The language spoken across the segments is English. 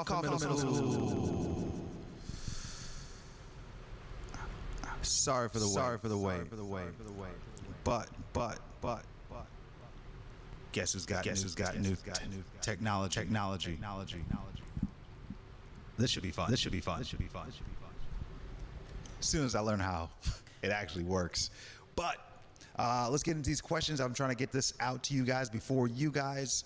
Kaufman Middle School. Sorry for the wait. But. Guess who's got new technology. This should be fun. As soon as I learn how it actually works. But let's get into these questions. I'm trying to get this out to you guys before you guys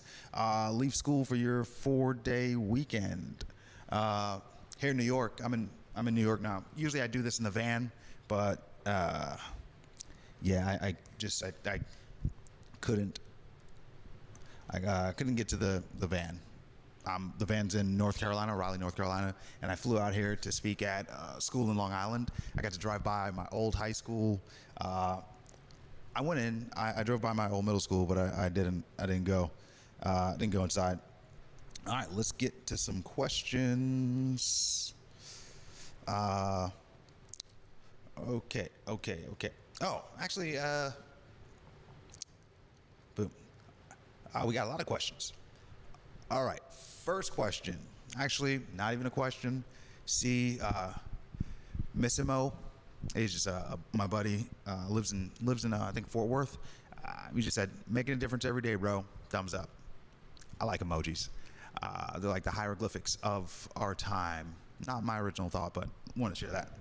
leave school for your 4-day weekend. Here in New York, I'm in New York now. Usually I do this in the van, but yeah, I couldn't. I couldn't get to the van. The van's in North Carolina, Raleigh, North Carolina, and I flew out here to speak at school in Long Island. I got to drive by my old high school. I went in. I drove by my old middle school, but I didn't go. Didn't go inside. All right, let's get to some questions. Okay. Oh, actually, boom. We got a lot of questions. All right, first question. Actually, not even a question. See, Missimo, he's just my buddy. Lives in I think Fort Worth. He just said, making a difference every day, bro. Thumbs up. I like emojis. They're like the hieroglyphics of our time. Not my original thought, but want to share that.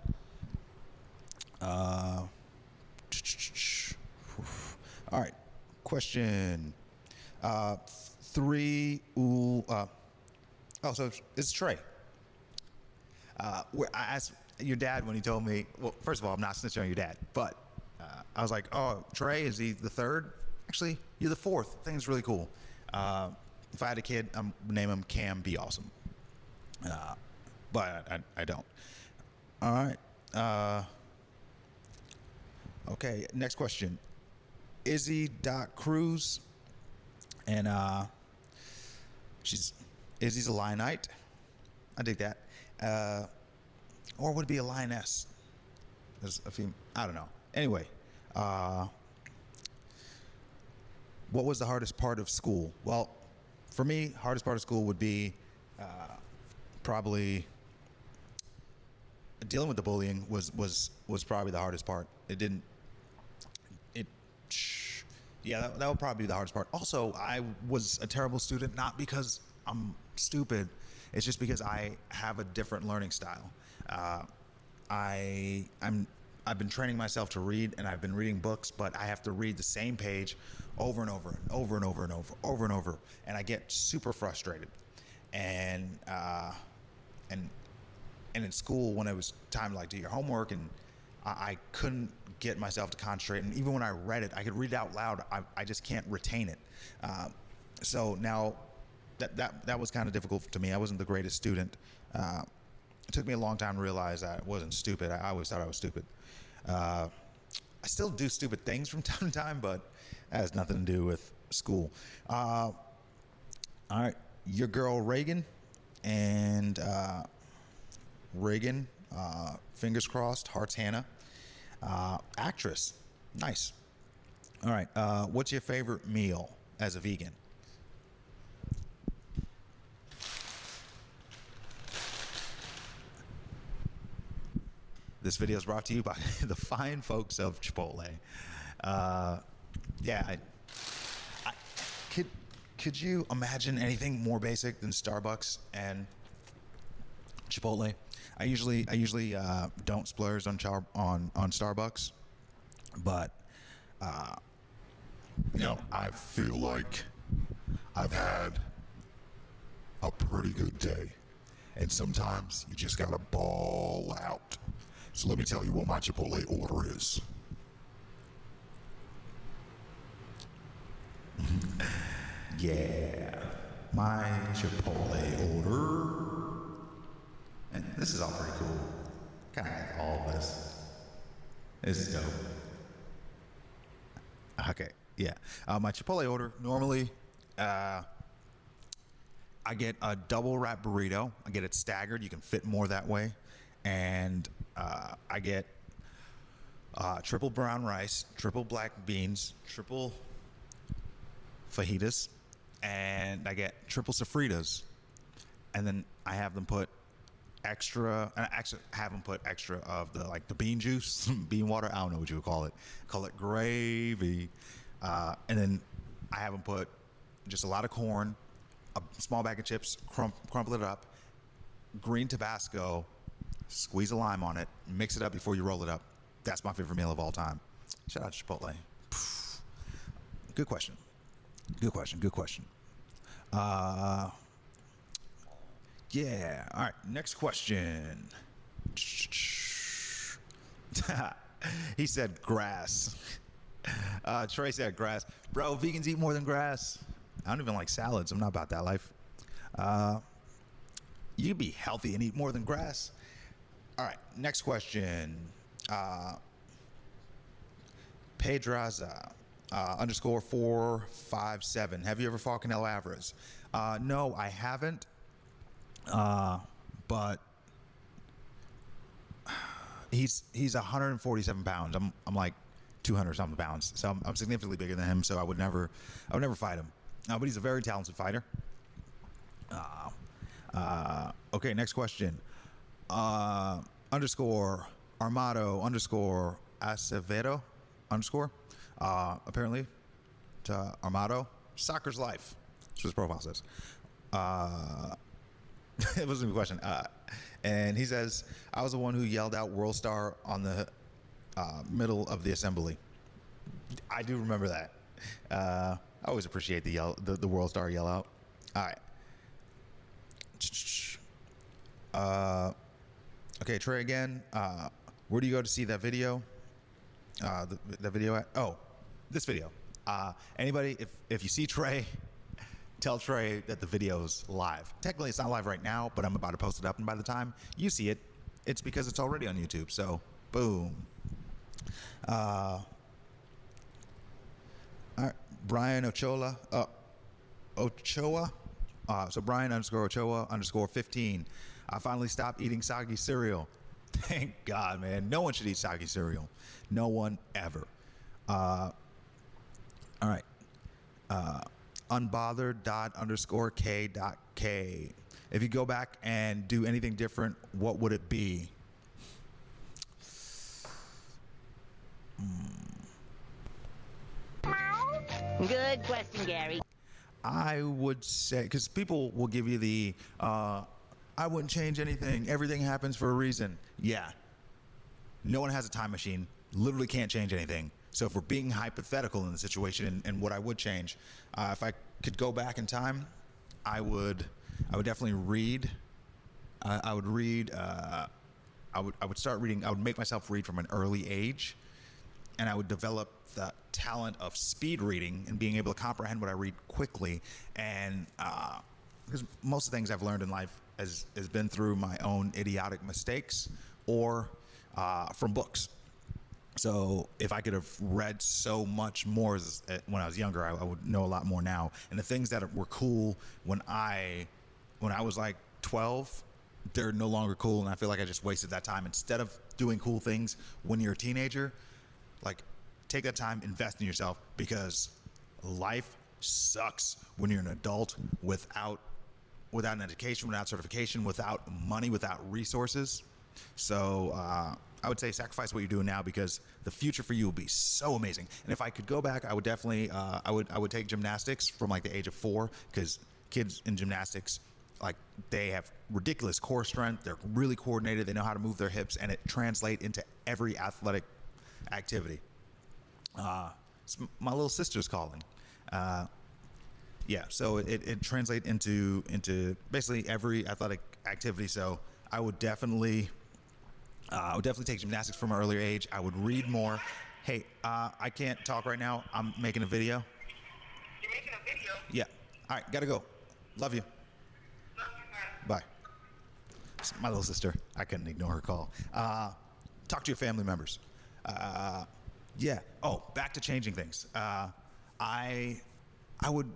All right, question. So it's Trey. I asked your dad when he told me, well, first of all, I'm not snitching on your dad, but I was like, oh, Trey, is he the third? Actually, you're the fourth. I think it's really cool. If I had a kid, I'm name him Cam Be Awesome. But I don't. All right. Okay, next question. Izzy.Cruz. And Izzy's a Lionite. I dig that. Or would it be a Lioness? There's a few, I don't know. Anyway, what was the hardest part of school? Well, for me, hardest part of school would be probably dealing with the bullying was probably the hardest part. Yeah, that would probably be the hardest part. Also, I was a terrible student, not because I'm stupid. It's just because I have a different learning style. I've been training myself to read, and I've been reading books, but I have to read the same page over and over, and I get super frustrated. And in school, when it was time to like do your homework, and I couldn't get myself to concentrate, and even when I read it, I could read it out loud. I just can't retain it. So now that was kind of difficult to me. I wasn't the greatest student. It took me a long time to realize that I wasn't stupid. I always thought I was stupid. I still do stupid things from time to time, but that has nothing to do with school. All right, your girl Reagan, and Reagan. Fingers crossed, hearts Hannah. Actress, nice. All right, what's your favorite meal as a vegan? This video is brought to you by the fine folks of Chipotle. Yeah, could you imagine anything more basic than Starbucks and Chipotle? I usually don't splurge on Starbucks, but I feel like I've had a pretty good day, and sometimes you just gotta ball out. So let me tell you what my Chipotle order is. Yeah, my Chipotle order. And this is all pretty cool. Kind of like all of this. This is dope. Okay, yeah. My Chipotle order, normally I get a double wrap burrito. I get it staggered. You can fit more that way. And I get triple brown rice, triple black beans, triple fajitas, and I get triple sofritas. and then I have them put extra, and I actually have them put extra of the bean juice, bean water. I don't know what you would call it. Call it gravy. And then I have them put just a lot of corn, a small bag of chips, crumple it up, green Tabasco, squeeze a lime on it, mix it up before you roll it up. That's my favorite meal of all time. Shout out to Chipotle. Good question. Yeah. All right. Next question. He said grass. Trey said grass. Bro, vegans eat more than grass. I don't even like salads. I'm not about that life. You can be healthy and eat more than grass. All right. Next question. Pedraza _ 457. Have you ever fought Canelo Alvarez? No, I haven't. But he's 147 pounds. I'm like 200 something pounds. So I'm significantly bigger than him. So I would never fight him. But he's a very talented fighter. Okay, next question. _ Armado _ Acevedo _ apparently to Armado. Soccer's life. That's what his profile says. It wasn't a question. And he says, I was the one who yelled out World Star on the middle of the assembly. I do remember that. I always appreciate the World Star yell out. All right. Okay, Trey again. Where do you go to see that video? The video at? Oh, this video. Anybody, if you see Trey, tell Trey that the video's live. Technically, it's not live right now, but I'm about to post it up, and by the time you see it, it's because it's already on YouTube. So, boom. All right, Brian Ochoa. So Brian _ Ochoa _ 15. I finally stopped eating soggy cereal. Thank God, man. No one should eat soggy cereal. No one ever. All right. Unbothered _ K. If you go back and do anything different, what would it be? Good question, Gary. I would say, because people will give you the, I wouldn't change anything. Everything happens for a reason. Yeah. No one has a time machine. Literally can't change anything. So if we're being hypothetical in the situation and what I would change, if I could go back in time, I would definitely read. I would start reading. I would make myself read from an early age, and I would develop the talent of speed reading and being able to comprehend what I read quickly. And because most of the things I've learned in life has been through my own idiotic mistakes or from books. So if I could have read so much more when I was younger, I would know a lot more now. And the things that were cool when I was like 12, they're no longer cool, and I feel like I just wasted that time. Instead of doing cool things when you're a teenager, like, take that time, invest in yourself, because life sucks when you're an adult without an education, without certification, without money, without resources. So I would say sacrifice what you're doing now, because the future for you will be so amazing. And if I could go back, I would definitely I would take gymnastics from like the age of 4, because kids in gymnastics, like, they have ridiculous core strength. They're really coordinated. They know how to move their hips, and it translates into every athletic activity. It's my little sister's calling. Yeah, so it translates into basically every athletic activity. So I would definitely take gymnastics from an earlier age. I would read more. Hey, I can't talk right now. I'm making a video. You're making a video? Yeah. All right, gotta go. Love you. Love you, man. Bye. It's my little sister. I couldn't ignore her call. Talk to your family members. Yeah. Oh, back to changing things. I would.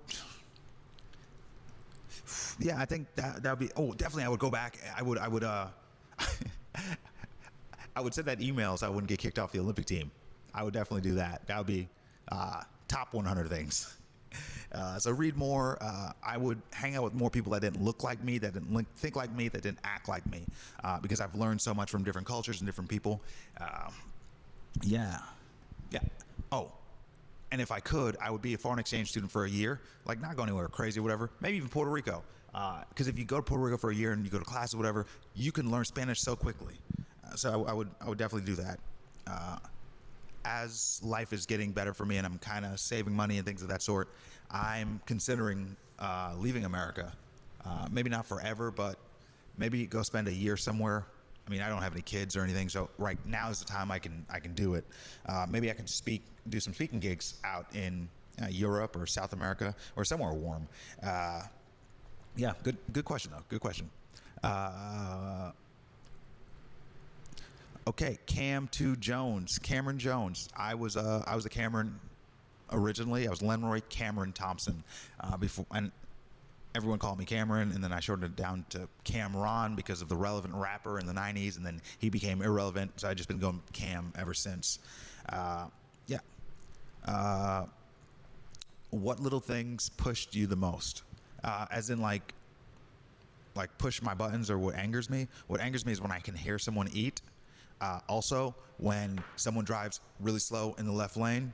Yeah, I think that would be. Oh, definitely, I would go back. I would. I would send that email so I wouldn't get kicked off the Olympic team. I would definitely do that. That would be top 100 things. So read more. I would hang out with more people that didn't look like me, that didn't think like me, that didn't act like me, because I've learned so much from different cultures and different people. Yeah. Oh, and if I could, I would be a foreign exchange student for a year, like not going anywhere crazy or whatever, maybe even Puerto Rico. Because if you go to Puerto Rico for a year and you go to class or whatever, you can learn Spanish so quickly. So I would definitely do that. As life is getting better for me and I'm kind of saving money and things of that sort, I'm considering leaving America. Maybe not forever, but maybe go spend a year somewhere. I mean, I don't have any kids or anything, so right now is the time I can do it. Maybe I can do some speaking gigs out in Europe or South America or somewhere warm. Yeah, good question though. Good question. Okay, Cameron Jones. I was a Cameron originally. I was Lenroy Cameron Thompson before, and everyone called me Cameron, and then I shortened it down to Cameron because of the relevant rapper in the 90s, and then he became irrelevant, so I've just been going Cam ever since. What little things pushed you the most? As in like push my buttons, or what angers me? What angers me is when I can hear someone eat. Also, when someone drives really slow in the left lane,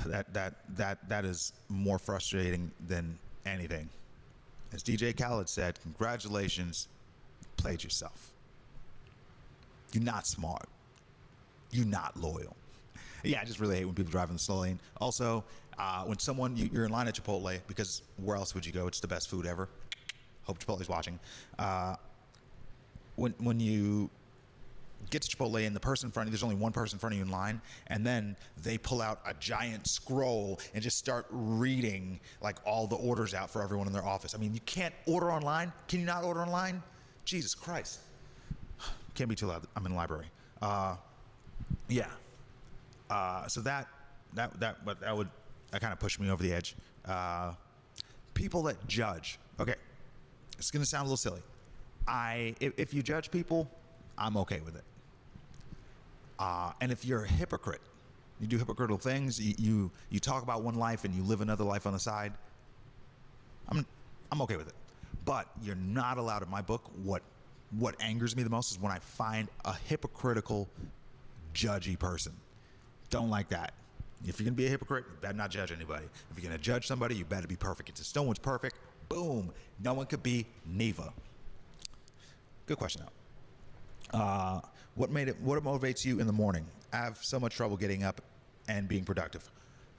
that is more frustrating than anything. As DJ Khaled said, congratulations, you played yourself. You're not smart. You're not loyal. Yeah, I just really hate when people drive in the slow lane. Also, when you're in line at Chipotle, because where else would you go? It's the best food ever. Hope Chipotle's watching. When you get to Chipotle and the person in front of you, there's only one person in front of you in line, and then they pull out a giant scroll and just start reading like all the orders out for everyone in their office. I mean, you can't order online. Can you not order online? Jesus Christ. Can't be too loud. I'm in the library. So that kind of pushed me over the edge. People that judge. Okay, it's gonna sound a little silly. If you judge people, I'm okay with it. And if you're a hypocrite, you do hypocritical things, you talk about one life and you live another life on the side, I'm okay with it. But you're not allowed in my book. What angers me the most is when I find a hypocritical, judgy person. Don't like that. If you're gonna be a hypocrite, you better not judge anybody. If you're gonna judge somebody, you better be perfect. It's no one's perfect. Boom. No one could be Neva. Good question though. What motivates you in the morning? I have so much trouble getting up and being productive.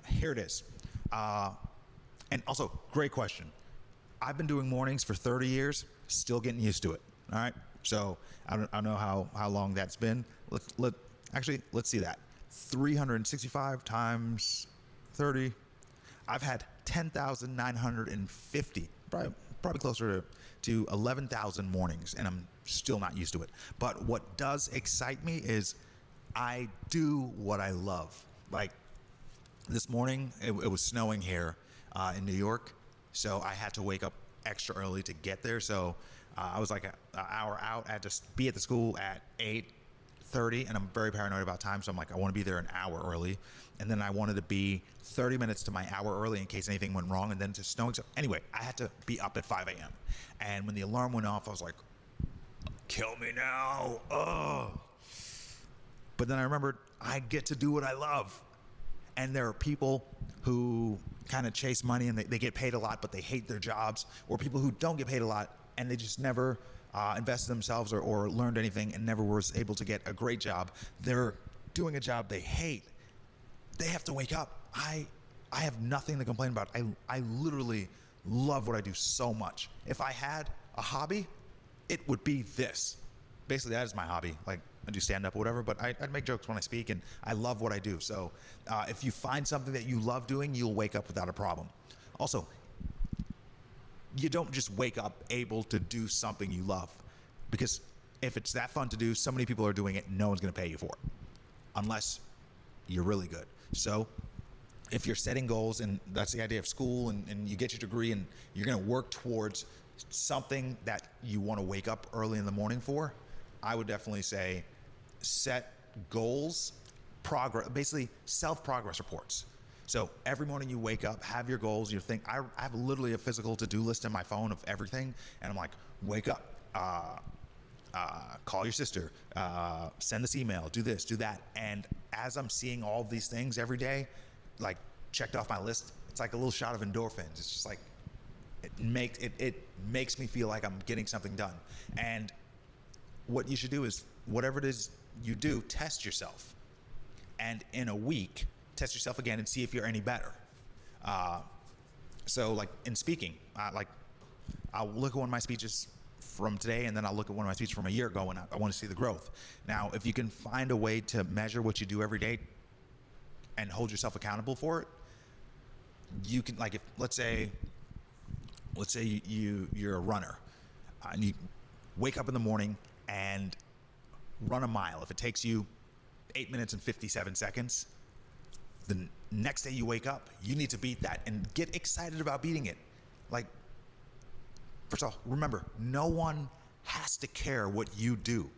Here it is. And also, great question. I've been doing mornings for 30 years, still getting used to it. All right. So I don't know how long that's been. Let's see that. 365 times 30. I've had 10,950, probably closer to 11,000 mornings, and I'm still not used to it. But what does excite me is I do what I love. Like this morning, it was snowing here in New York, so I had to wake up extra early to get there. So I was like an hour out. I had to be at the school at 8:30, and I'm very paranoid about time, so I'm like, I want to be there an hour early, and then I wanted to be 30 minutes to my hour early in case anything went wrong, and then to snowing. So anyway, I had to be up at 5 a.m. And when the alarm went off, I was like, kill me now. Oh. But then I remembered I get to do what I love. And there are people who kind of chase money and they get paid a lot, but they hate their jobs, or people who don't get paid a lot and they just never invested themselves or learned anything and never was able to get a great job. They're doing a job they hate. They have to wake up. I have nothing to complain about. I literally love what I do so much. If I had a hobby, it would be this. Basically, that is my hobby. Like, I do stand-up or whatever, but I make jokes when I speak, and I love what I do. So if you find something that you love doing, you'll wake up without a problem. Also, you don't just wake up able to do something you love, because if it's that fun to do, so many people are doing it, no one's going to pay you for it, unless you're really good. So if you're setting goals, and that's the idea of school, and you get your degree, and you're going to work towards something that you want to wake up early in the morning for, I would definitely say set goals, basically self-progress reports. So every morning you wake up, have your goals, I have literally a physical to-do list in my phone of everything. And I'm like, wake up, call your sister, send this email, do this, do that. And as I'm seeing all of these things every day, like checked off my list, it's like a little shot of endorphins. It's just like, it makes me feel like I'm getting something done. And what you should do is, whatever it is you do, test yourself. And in a week, test yourself again and see if you're any better. So like in speaking, I'll look at one of my speeches from today, and then I'll look at one of my speeches from a year ago, and I want to see the growth. Now, if you can find a way to measure what you do every day and hold yourself accountable for it, you can, like, if let's say you're a runner, and you wake up in the morning and run a mile. If it takes you 8 minutes and 57 seconds, the next day you wake up, you need to beat that and get excited about beating it. Like, first of all, remember, no one has to care what you do.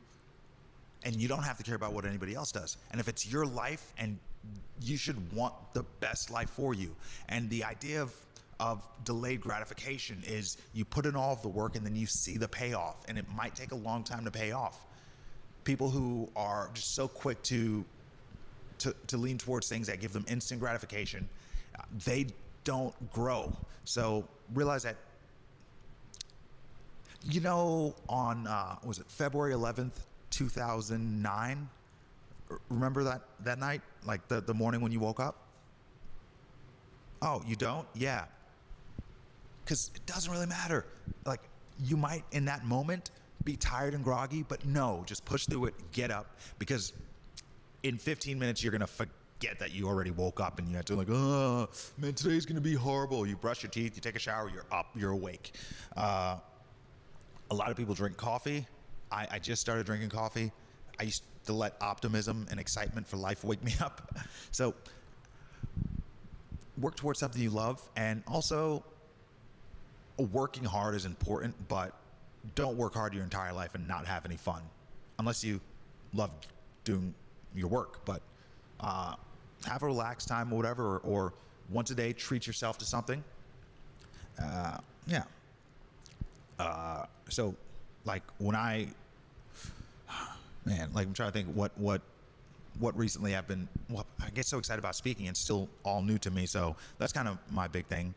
And you don't have to care about what anybody else does. And if it's your life, and you should want the best life for you. And the idea of delayed gratification is you put in all of the work and then you see the payoff, and it might take a long time to pay off. People who are just so quick to lean towards things that give them instant gratification, they don't grow. So realize that, on was it February 11th, 2009? Remember that night, like the morning when you woke up? Oh, you don't? Yeah. Because it doesn't really matter. Like, you might in that moment be tired and groggy, but no, just push through it, get up, because in 15 minutes you're gonna forget that you already woke up, and you have to, like, oh man, today's gonna be horrible. You brush your teeth, you take a shower, you're up, you're awake. A lot of people drink coffee. I just started drinking coffee. I used to let optimism and excitement for life wake me up. So work towards something you love, and also working hard is important, but don't work hard your entire life and not have any fun, unless you love doing your work. But have a relaxed time or whatever, or once a day treat yourself to something. So like when I'm trying to think what recently I've been, I get so excited about speaking. It's still all new to me, so that's kind of my big thing.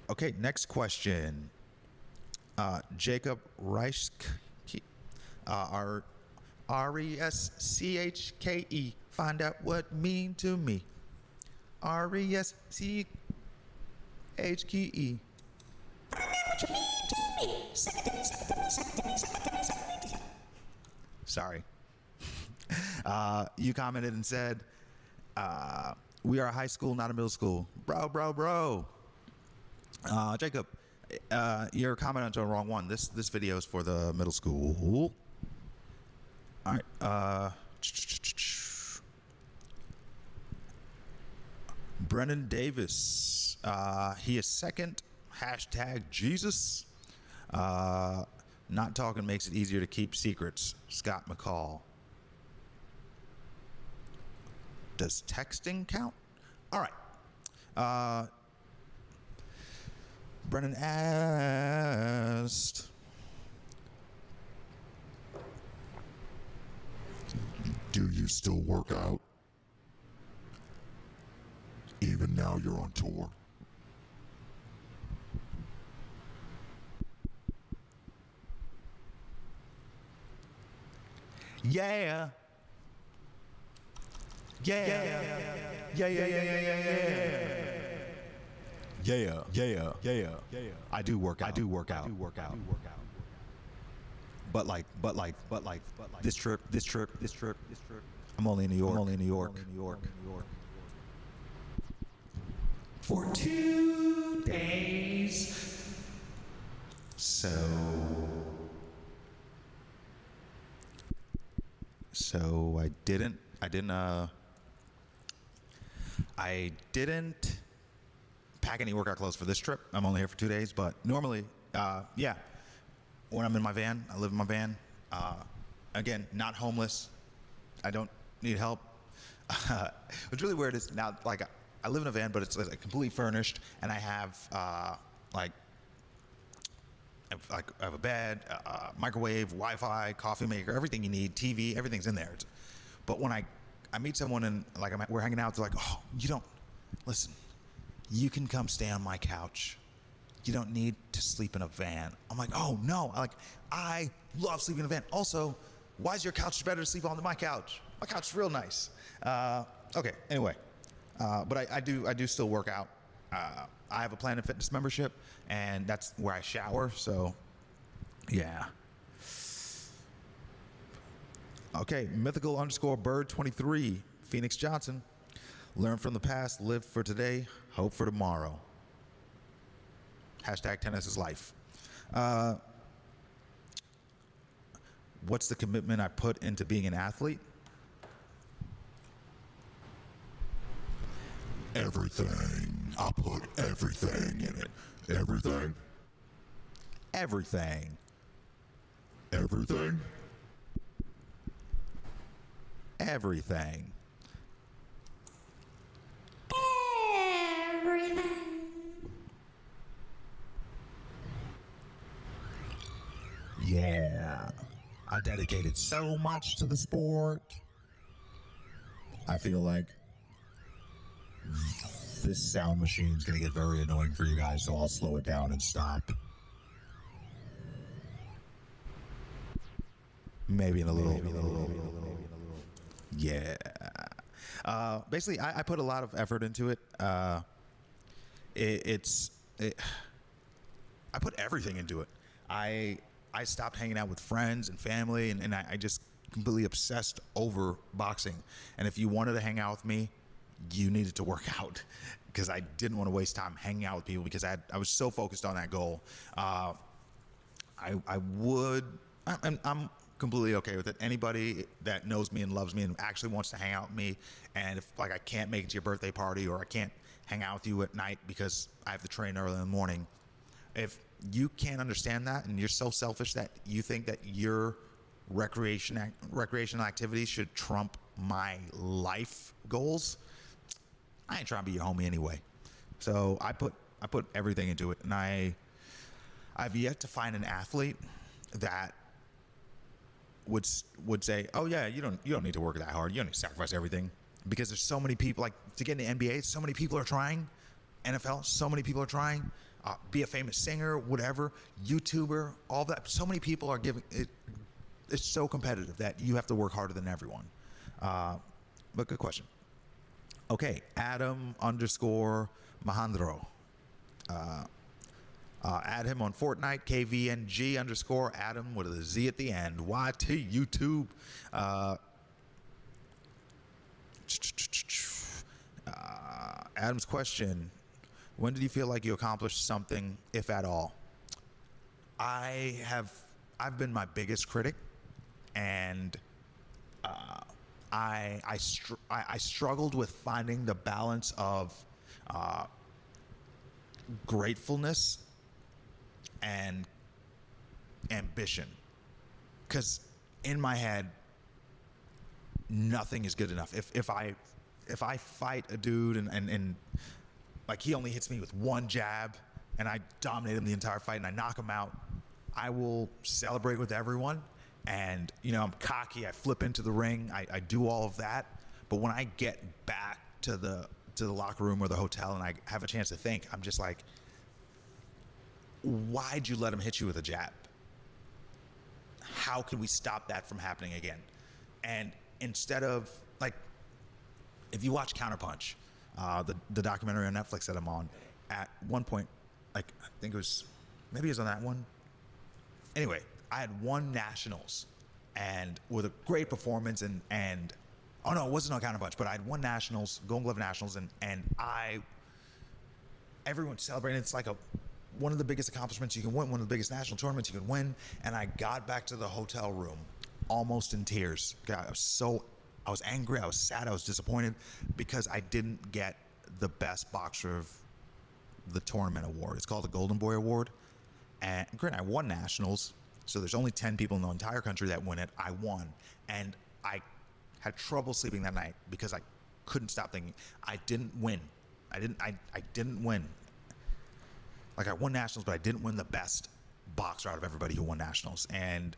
Okay, next question. Jacob Reischke, Reschke. Find out what mean to me. Reschke. Sorry. You commented and said, we are a high school, not a middle school. Bro. Jacob, you're commenting on the wrong one. This video is for the middle school. All right. Brennan Davis. He is second. #Jesus. Not talking makes it easier to keep secrets. Scott McCall. Does texting count? All right. Brennan asked, Do you still work out? Even now you're on tour. Yeah. I do work out. But like this trip. I'm only in New York. For 2 days. So I didn't pack any workout clothes for this trip. I'm only here for 2 days, but normally, when I'm in my van, I live in my van. Again, not homeless. I don't need help. What's really weird is now, like, I live in a van, but it's like completely furnished, and I have like I have a bed, microwave, Wi-Fi, coffee maker, everything you need, TV, everything's in there. But when I meet someone and like we're hanging out, they're like, oh, you don't listen. You can come stay on my couch. You don't need to sleep in a van. I'm like, oh no, I love sleeping in a van. Also, why is your couch better to sleep on than my couch? My couch is real nice. Okay, anyway, but I do still work out. I have a Planet Fitness membership, and that's where I shower. So, yeah. Okay, mythical_bird23, Phoenix Johnson. Learn from the past, live for today, hope for tomorrow. Hashtag tennis is life. What's the commitment I put into being an athlete? Everything. I put everything in it. Everything. Everything. Everything. Everything. Yeah. I dedicated so much to the sport. I feel like this sound machine is going to get very annoying for you guys, so I'll slow it down and stop. Maybe in a little. Yeah. Basically, I put a lot of effort into it. I put everything into it. I stopped hanging out with friends and family, and I just completely obsessed over boxing. And if you wanted to hang out with me, you needed to work out, because I didn't want to waste time hanging out with people, because I was so focused on that goal. I'm completely okay with it. Anybody that knows me and loves me and actually wants to hang out with me, and if like I can't make it to your birthday party, or I can't hang out with you at night because I have to train early in the morning, if you can't understand that and you're so selfish that you think that your recreational activities should trump my life goals, I ain't trying to be your homie anyway. So I put everything into it, and I've yet to find an athlete that would say, oh yeah, you don't need to work that hard, you don't need to sacrifice everything, because there's so many people, like to get in the NBA, so many people are trying, NFL, so many people are trying, be a famous singer, whatever, YouTuber, all that, so many people are giving it. It's so competitive that you have to work harder than everyone. But good question. Okay, Adam_Mahandro. Add him on Fortnite, KVNG_Adam with a Z at the end. YT YouTube. Adam's question: when did you feel like you accomplished something, if at all? I've been my biggest critic, and I struggled with finding the balance of gratefulness and ambition, because in my head nothing is good enough. If I fight a dude and like he only hits me with one jab and I dominate him the entire fight and I knock him out, I will celebrate with everyone, and I'm cocky, I flip into the ring, I do all of that. But when I get back to the locker room or the hotel and I have a chance to think, I'm just like, why'd you let him hit you with a jab? How can we stop that from happening again? And instead of, like, if you watch Counterpunch, the documentary on Netflix that I'm on, at one point, like, I think it was, maybe it was on that one. Anyway, I had won nationals, and with a great performance, and oh no, it wasn't on Counterpunch, but I had won nationals, Golden Glove nationals, and everyone's celebrating. It's like one of the biggest accomplishments you can win, one of the biggest national tournaments you can win. And I got back to the hotel room almost in tears. God, I was angry, I was sad, I was disappointed, because I didn't get the best boxer of the tournament award. It's called the Golden Boy Award. And granted, I won nationals, so there's only 10 people in the entire country that win it. I won, and I had trouble sleeping that night because I couldn't stop thinking I didn't win. I didn't win. Like, I won nationals, but I didn't win the best boxer out of everybody who won nationals. And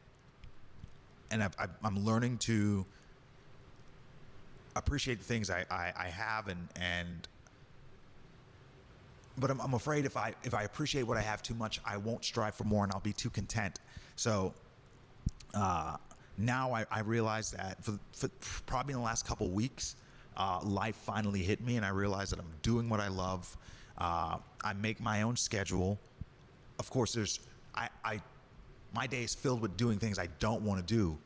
I'm learning to appreciate the things I have, but I'm afraid if I appreciate what I have too much, I won't strive for more and I'll be too content. So now I realize that for probably in the last couple weeks, life finally hit me, and I realize that I'm doing what I love. I make my own schedule. Of course, my day is filled with doing things I don't want to do,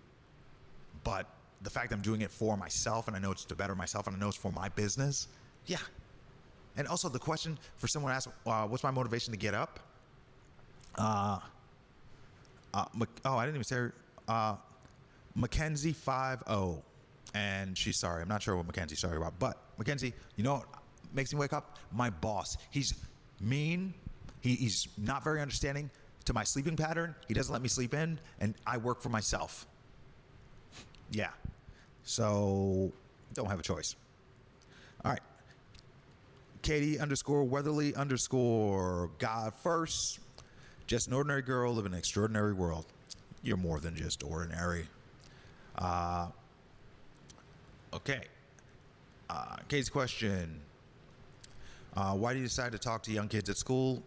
but the fact that I'm doing it for myself, and I know it's to better myself, and I know it's for my business, yeah. And also the question for someone asked, what's my motivation to get up? I didn't even say her. Mackenzie 50, and she's sorry. I'm not sure what Mackenzie's sorry about, but Mackenzie, you know what makes me wake up? My boss. He's mean. He's not very understanding to my sleeping pattern. He doesn't let me sleep in, and I work for myself. Yeah. So don't have a choice. All right. Katie _Weatherly _ God first. Just an ordinary girl living in an extraordinary world. You're more than just ordinary. Okay. Katie's question. Why do you decide to talk to young kids at school?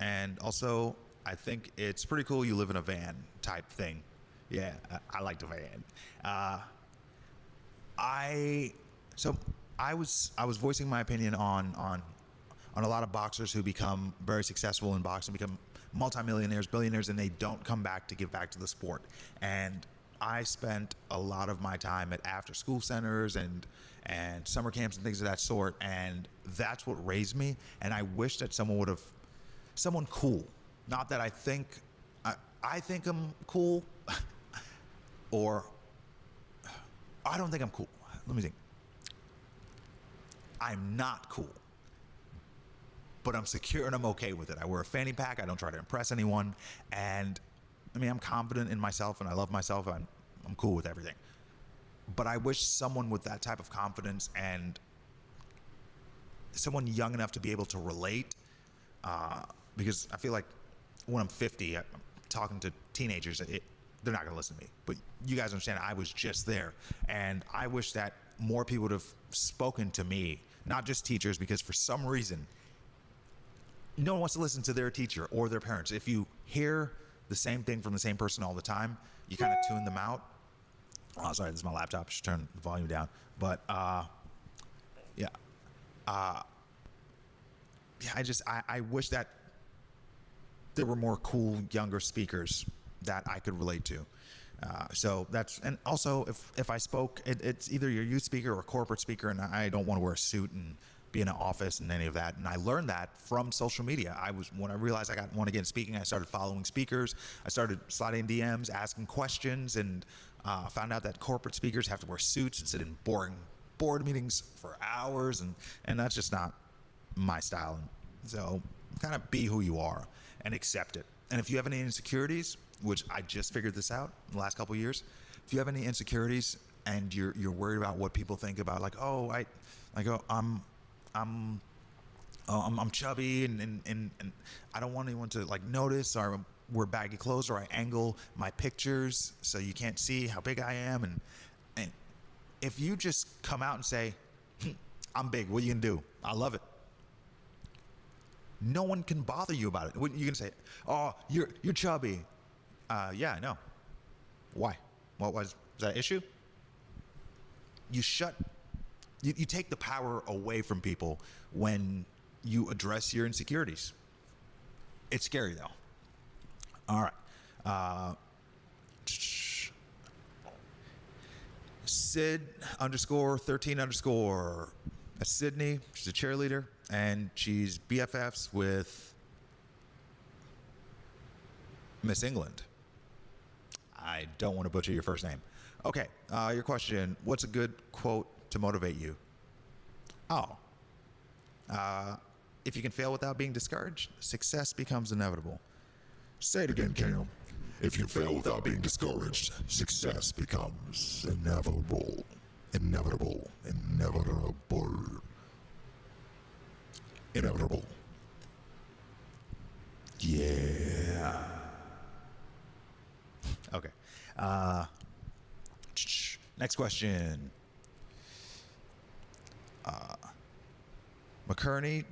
And also, I think it's pretty cool you live in a van type thing. Yeah, I like the van. I was voicing my opinion on a lot of boxers who become very successful in boxing, become multimillionaires, billionaires, and they don't come back to give back to the sport. And I spent a lot of my time at after school centers and summer camps and things of that sort, and that's what raised me. And I wish that someone cool, not that I think I'm cool, or I don't think I'm cool. Let me think. I'm not cool, but I'm secure and I'm okay with it. I wear a fanny pack. I don't try to impress anyone. And I mean, I'm confident in myself and I love myself. I'm cool with everything. But I wish someone with that type of confidence and someone young enough to be able to relate, because I feel like when I'm 50, I'm talking to teenagers, they're not going to listen to me. But you guys understand, I was just there. And I wish that more people would have spoken to me, not just teachers, because for some reason, no one wants to listen to their teacher or their parents. If you hear the same thing from the same person all the time, you kind of tune them out. Oh, sorry, this is my laptop. I should turn the volume down. But yeah. I wish that there were more cool younger speakers that I could relate to. So that's, and also if I spoke, it's either your youth speaker or a corporate speaker, and I don't want to wear a suit and be in an office and any of that. And I learned that from social media. When I realized I want to get into speaking, I started following speakers. I started sliding DMs, asking questions, and found out that corporate speakers have to wear suits and sit in boring board meetings for hours, and that's just not my style. So kind of be who you are and accept it. And if you have any insecurities, which I just figured this out in the last couple of years, if you have any insecurities and you're worried about what people think about, I'm chubby and I don't want anyone to like notice, or wear baggy clothes, or I angle my pictures so you can't see how big I am, and if you just come out and say, I'm big, what are you gonna do? I love it. No one can bother you about it. You can say, oh, you're chubby. Yeah, I know. Why? What was that an issue? You take the power away from people when you address your insecurities. It's scary though. All right. Sid _13 _ that's Sydney. She's a cheerleader, and she's BFFs with Miss England. I don't want to butcher your first name. Okay, your question. What's a good quote to motivate you? Oh. If you can fail without being discouraged, success becomes inevitable. Say it again, Cam. If you fail without being discouraged, success becomes inevitable. Inevitable. Inevitable. Inevitable. Yeah. Okay. Next question.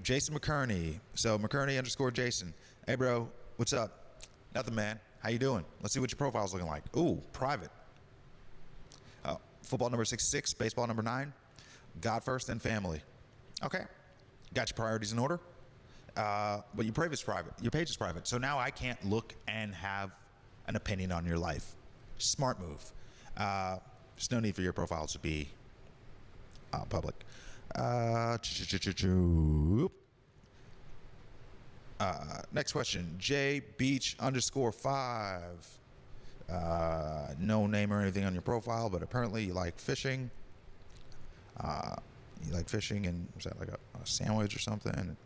Jason McCurney. So McCurney _ Jason. Hey, bro, what's up? Nothing, man. How you doing? Let's see what your profile's looking like. Ooh, private. Football number 66, baseball number 9. God first, then family. Okay. Got your priorities in order. But your page is private. Your page is private. So now I can't look and have an opinion on your life. Smart move. There's no need for your profiles to be public. Next question. J Beach _5. No name or anything on your profile, but apparently you like fishing. You like fishing, and was that like a sandwich or something?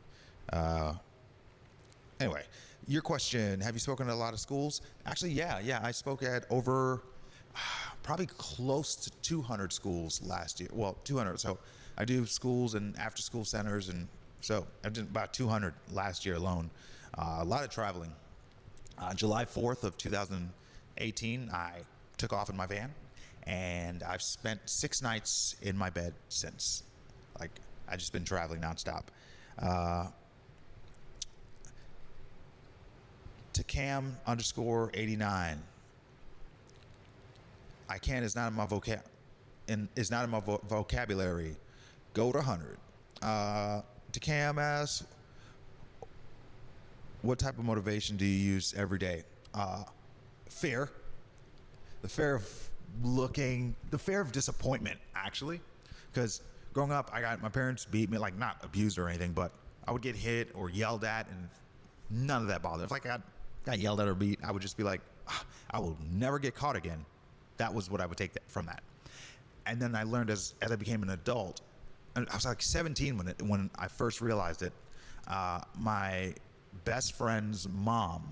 Anyway, your question. Have you spoken at a lot of schools? Actually, yeah. I spoke at over probably close to 200 schools last year. Well, 200. So I do schools and after school centers, and so I did about 200 last year alone. A lot of traveling. July 4th of 2018, I took off in my van, and I've spent 6 nights in my bed since. Like, I've just been traveling nonstop. To Cam _89. I can't is not in my vocabulary. Go to 100. To Cam asks, what type of motivation do you use every day? Fear. The fear of disappointment, actually. Because growing up, my parents beat me, like not abused or anything, but I would get hit or yelled at, and none of that bothered. If I got yelled at or beat, I would just be like, I will never get caught again. That was what I would take from that. And then I learned as I became an adult, and I was like 17 when I first realized it. My best friend's mom,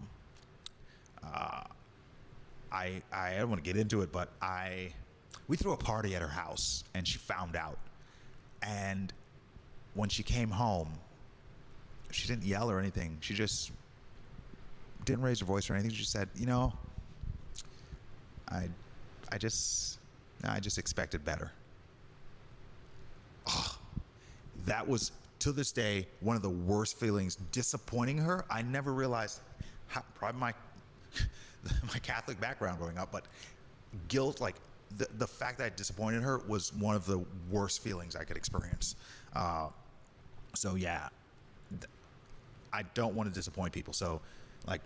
I don't want to get into it, but we threw a party at her house, and she found out. And when she came home, she didn't yell or anything. She just didn't raise her voice or anything. She just said, I just expected better. Oh, that was, to this day, one of the worst feelings. Disappointing her. I never realized how, probably my Catholic background growing up, but guilt, like the fact that I disappointed her was one of the worst feelings I could experience. So yeah, I don't want to disappoint people. So like,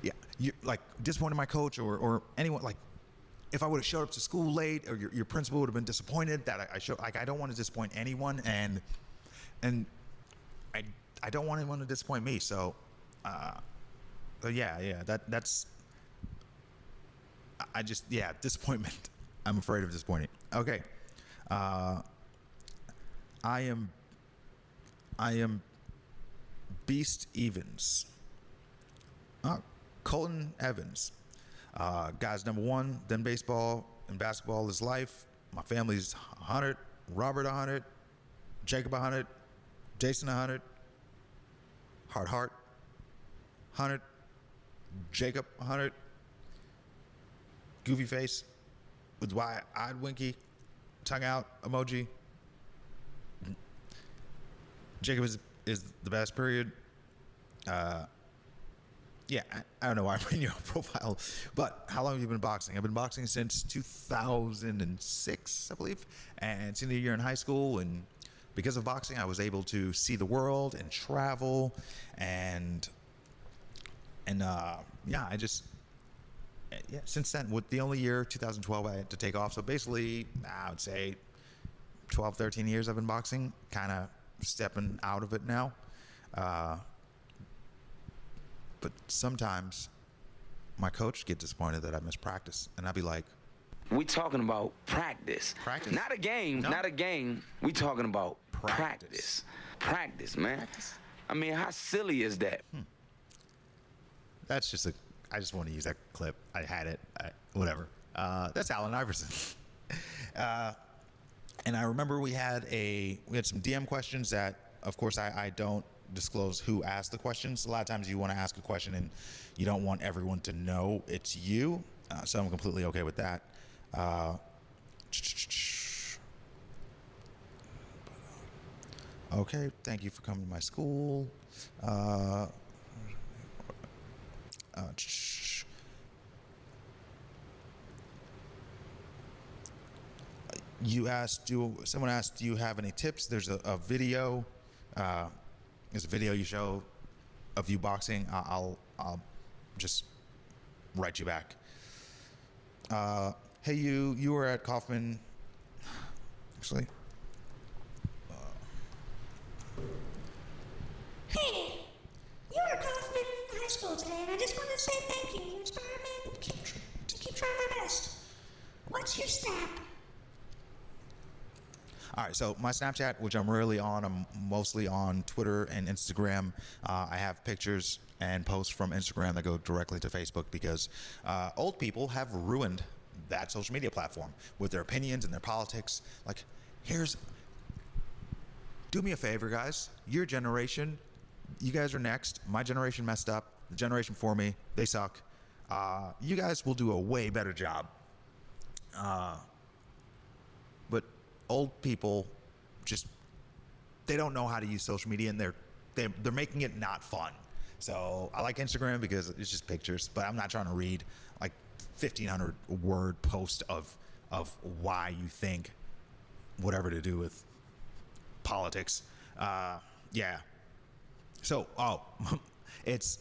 yeah, you like disappointing my coach or anyone. Like, if I would have showed up to school late, or your principal would have been disappointed that I showed. Like, I don't want to disappoint anyone, and I don't want anyone to disappoint me. So, yeah, that's. Disappointment. I'm afraid of disappointing. Okay, I am Beast Evans. Colton Evans. Guys, number 1, then baseball and basketball is life. My family's 100. Robert 100. Jacob 100. Jason 100. Heart 100. Jacob 100. Goofy face with wide-eyed winky, tongue out emoji. Jacob is the best, period. Yeah, I don't know why I'm reading your profile, but how long have you been boxing? I've been boxing since 2006, I believe, and senior year in high school. And because of boxing, I was able to see the world and travel, and since then, with the only year 2012 I had to take off. So basically, I would say 12, 13 years I've been boxing, kind of stepping out of it now. But sometimes my coach gets disappointed that I miss practice, and I'd be like, we talking about practice. Practice? Not a game, No. not a game. We talking about practice. Practice, man. Practice? I mean, how silly is that? That's just I just want to use that clip. I had it. Whatever. That's Allen Iverson. And I remember we had some DM questions that, of course, I don't disclose who asked the questions. A lot of times you want to ask a question and you don't want everyone to know it's you. So I'm completely okay with that. Okay, thank you for coming to my school. Someone asked, do you have any tips? There's a video. There's a video you show of you boxing. I'll just write you back. Hey, you were at Kaufman. Actually. Hey, you were at Kaufman High School today, and I just want to say thank you. You inspire me to keep trying my best. What's your snap? All right, so my Snapchat, which I'm rarely on, I'm mostly on Twitter and Instagram. I have pictures and posts from Instagram that go directly to Facebook because old people have ruined that social media platform with their opinions and their politics. Like, do me a favor, guys. Your generation, you guys are next. My generation messed up. The generation before me, they suck. You guys will do a way better job. But old people they don't know how to use social media, and they're making it not fun. So I like Instagram because it's just pictures, but I'm not trying to read like 1,500 word post of why you think whatever to do with politics. Yeah. So it's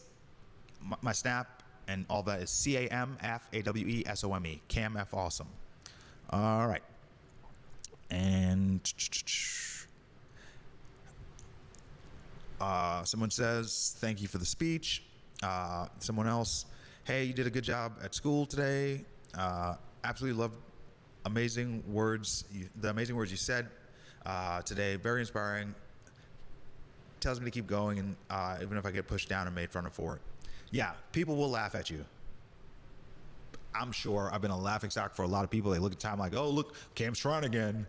my Snap and all that is CAMFAWESOME. Cam F Awesome. All right. And someone says, thank you for the speech. Someone else, hey, you did a good job at school today. Absolutely loved the amazing words you said today. Very inspiring. Tells me to keep going, and even if I get pushed down and made fun of for it. Yeah, people will laugh at you. I'm sure I've been a laughingstock for a lot of people. They look at time like, oh, look, Cam's trying again.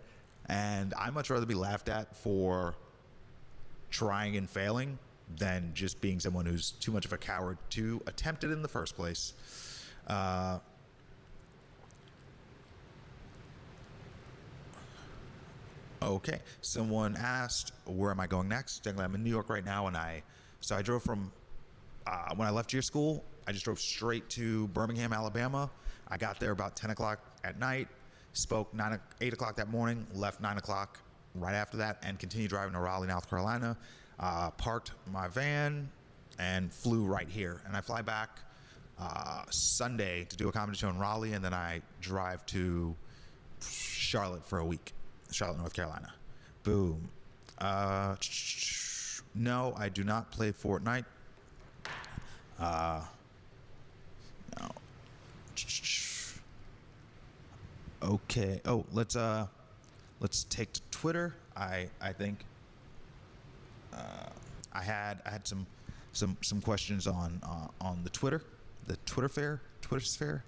And I'd much rather be laughed at for trying and failing than just being someone who's too much of a coward to attempt it in the first place. Okay, someone asked, where am I going next? Technically, I'm in New York right now, and I drove from, when I left your school, I just drove straight to Birmingham, Alabama. I got there about 10 o'clock at night, spoke 8 o'clock that morning, left 9 o'clock right after that, and continued driving to Raleigh, North Carolina, parked my van, and flew right here. And I fly back Sunday to do a comedy show in Raleigh, and then I drive to Charlotte for a week. Charlotte, North Carolina. Boom. No, I do not play Fortnite. No. Okay. Oh, let's take to Twitter. I think I had some questions on the Twitter sphere.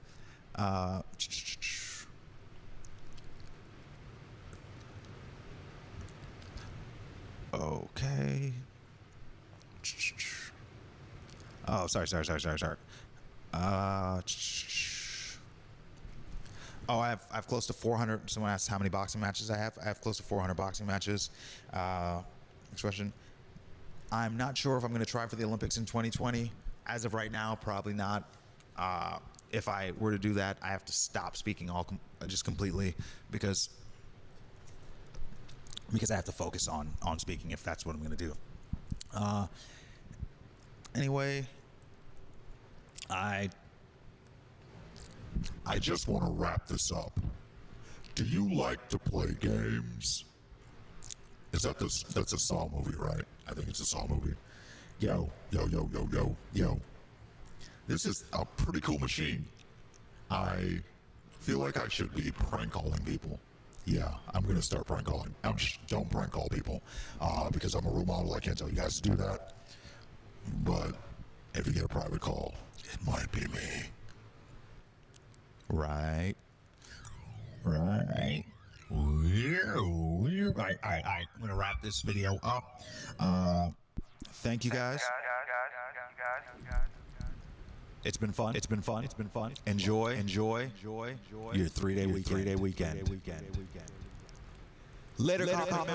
Okay. Oh, sorry. I have close to 400. Someone asked how many boxing matches I have. I have close to 400 boxing matches. Next question. I'm not sure if I'm going to try for the Olympics in 2020. As of right now, probably not. If I were to do that, I have to stop speaking just completely because I have to focus on speaking if that's what I'm going to do. Anyway, I just want to wrap this up. Do you like to play games? That's a Saw movie, right? I think it's a Saw movie. Yo. This is a pretty cool machine. I feel like I should be prank calling people. Yeah, I'm gonna start prank calling. Don't prank call people, because I'm a role model. I can't tell you guys to do that. But if you get a private call, it might be me. Right. Right. All right. I'm gonna wrap this video up. Thank you guys. It's been fun. Enjoy your 3-day weekend. Later, Kaufman.